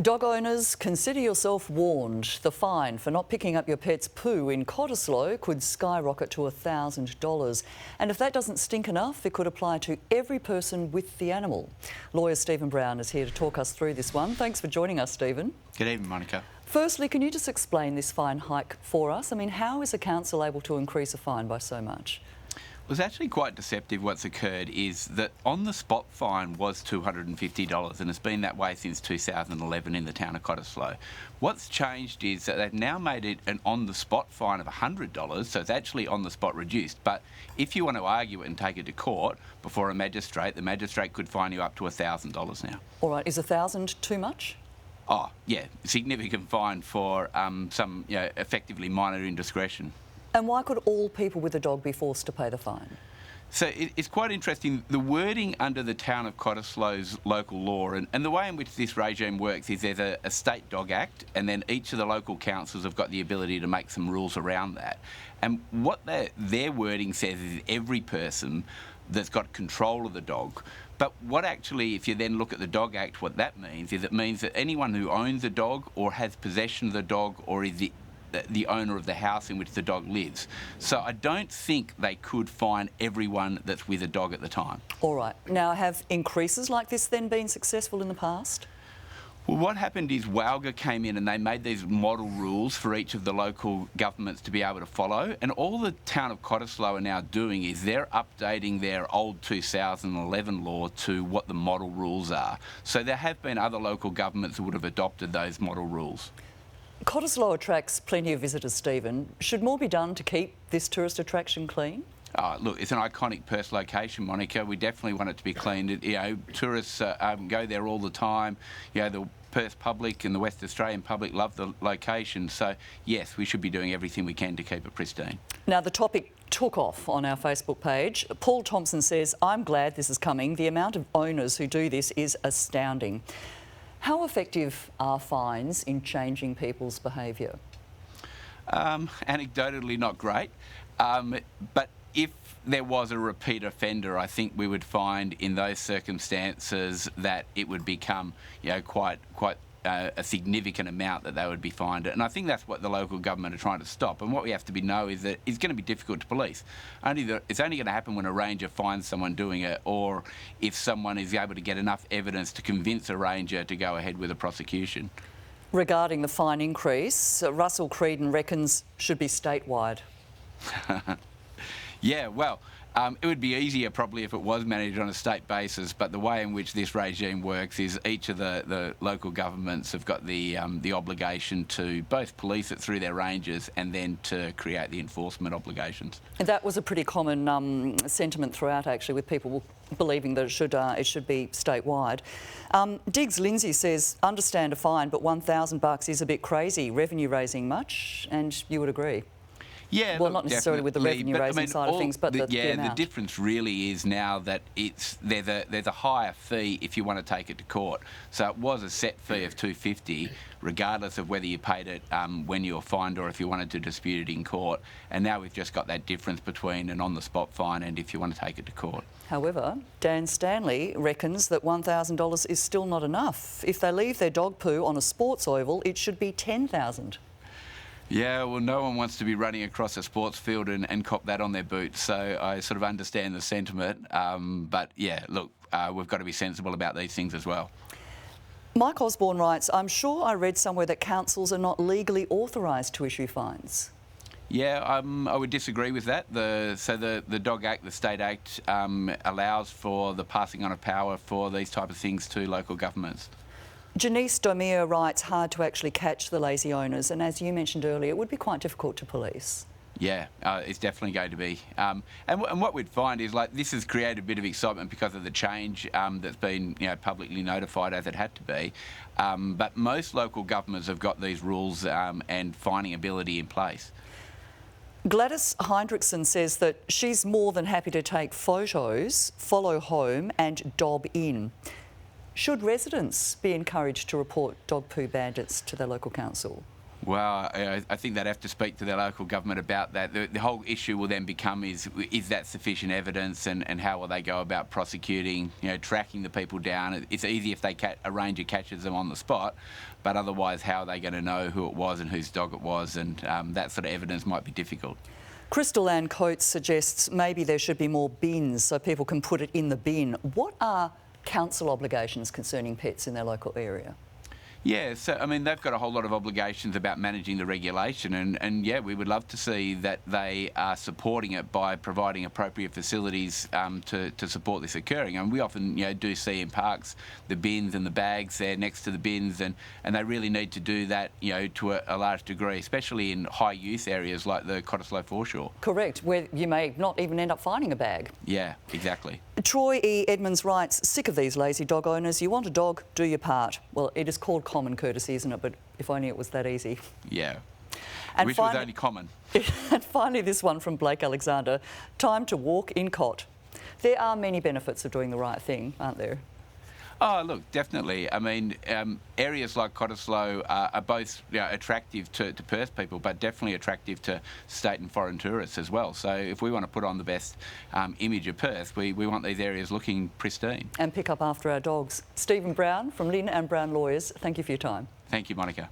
Dog owners, consider yourself warned. The fine for not picking up your pet's poo in Cottesloe could skyrocket to $1,000. And if that doesn't stink enough, it could apply to every person with the animal. Lawyer Stephen Brown is here to talk us through this one. Thanks for joining us, Stephen. Good evening, Monica. Firstly, can you just explain this fine hike for us? I mean, how is a council able to increase a fine by so much? It was actually quite deceptive. What's occurred is that on-the-spot fine was $250 and it's been that way since 2011 in the town of Cottesloe. What's changed is that they've now made it an on-the-spot fine of $100, so it's actually on-the-spot reduced. But if you want to argue it and take it to court before a magistrate, the magistrate could fine you up to $1,000 now. All right, is $1,000 too much? Oh, yeah, significant fine for some effectively minor indiscretion. And why could all people with a dog be forced to pay the fine? So it's quite interesting. The wording under the town of Cottesloe's local law and the way in which this regime works is there's a state dog act, and then each of the local councils have got the ability to make some rules around that. And what their wording says is every person that's got control of the dog. But what actually, if you then look at the Dog Act, what that means is it means that anyone who owns a dog or has possession of the dog or is the owner of the house in which the dog lives. So I don't think they could fine everyone that's with a dog at the time. All right. Now, have increases like this then been successful in the past? Well, what happened is WALGA came in and they made these model rules for each of the local governments to be able to follow, and all the town of Cottesloe are now doing is they're updating their old 2011 law to what the model rules are. So there have been other local governments that would have adopted those model rules. Cottesloe attracts plenty of visitors, Stephen. Should more be done to keep this tourist attraction clean? Look, it's an iconic Perth location, Monica. We definitely want it to be cleaned. Tourists go there all the time. The Perth public and the West Australian public love the location. So, yes, we should be doing everything we can to keep it pristine. Now, the topic took off on our Facebook page. Paul Thompson says, "I'm glad this is coming. The amount of owners who do this is astounding." How effective are fines in changing people's behaviour? Anecdotally, not great. But if there was a repeat offender, I think we would find in those circumstances that it would become, quite a significant amount that they would be fined. And I think that's what the local government are trying to stop. And what we have to know is that it's going to be difficult to police. It's only going to happen when a ranger finds someone doing it, or if someone is able to get enough evidence to convince a ranger to go ahead with a prosecution. Regarding the fine increase, Russell Creedon reckons should be statewide. Yeah, well, it would be easier probably if it was managed on a state basis, but the way in which this regime works is each of the local governments have got the obligation to both police it through their rangers and then to create the enforcement obligations. And that was a pretty common sentiment throughout, actually, with people believing that it should be statewide. Diggs Lindsay says, understand a fine, but $1,000 is a bit crazy. Revenue raising much? And you would agree? Yeah, well, not necessarily with the revenue raising side of things, but the amount. The difference really is now that there's a higher fee if you want to take it to court. So it was a set fee of $250, regardless of whether you paid it when you were fined or if you wanted to dispute it in court. And now we've just got that difference between an on-the-spot fine and if you want to take it to court. However, Dan Stanley reckons that $1,000 is still not enough. If they leave their dog poo on a sports oval, it should be $10,000. Yeah, well, no one wants to be running across a sports field and cop that on their boots, so I sort of understand the sentiment. But, yeah, look, we've got to be sensible about these things as well. Mike Osborne writes, I'm sure I read somewhere that councils are not legally authorised to issue fines. Yeah, I would disagree with that. The Dog Act, the State Act, allows for the passing on of power for these type of things to local governments. Janice Domir writes, hard to actually catch the lazy owners, and as you mentioned earlier, it would be quite difficult to police. Yeah, it's definitely going to be. And what we'd find is, this has created a bit of excitement because of the change that's been publicly notified as it had to be. But most local governments have got these rules and fining ability in place. Gladys Heinrichsen says that she's more than happy to take photos, follow home and dob in. Should residents be encouraged to report dog poo bandits to their local council? Well, I think they'd have to speak to their local government about that. The whole issue will then become is that sufficient evidence, and how will they go about prosecuting, tracking the people down. It's easy if they a ranger catches them on the spot, but otherwise how are they going to know who it was and whose dog it was, and that sort of evidence might be difficult. Crystal Ann Coates suggests maybe there should be more bins so people can put it in the bin. What are council obligations concerning pets in their local area? Yeah, so I mean, they've got a whole lot of obligations about managing the regulation, and yeah, we would love to see that they are supporting it by providing appropriate facilities to support this occurring. And we often, do see in parks the bins and the bags there next to the bins, and they really need to do that, to a large degree, especially in high youth areas like the Cottesloe foreshore. Correct, where you may not even end up finding a bag. Yeah, exactly. Troy E. Edmonds writes, sick of these lazy dog owners. You want a dog, do your part. Well, it is called common courtesy, isn't it? But if only it was that easy. Yeah. And Which was only common. And finally, this one from Blake Alexander. Time to walk in cot. There are many benefits of doing the right thing, aren't there? Oh, look, definitely. I mean, areas like Cottesloe are both attractive to Perth people, but definitely attractive to state and foreign tourists as well. So if we want to put on the best image of Perth, we want these areas looking pristine. And pick up after our dogs. Stephen Brown from Lynn and Brown Lawyers, thank you for your time. Thank you, Monica.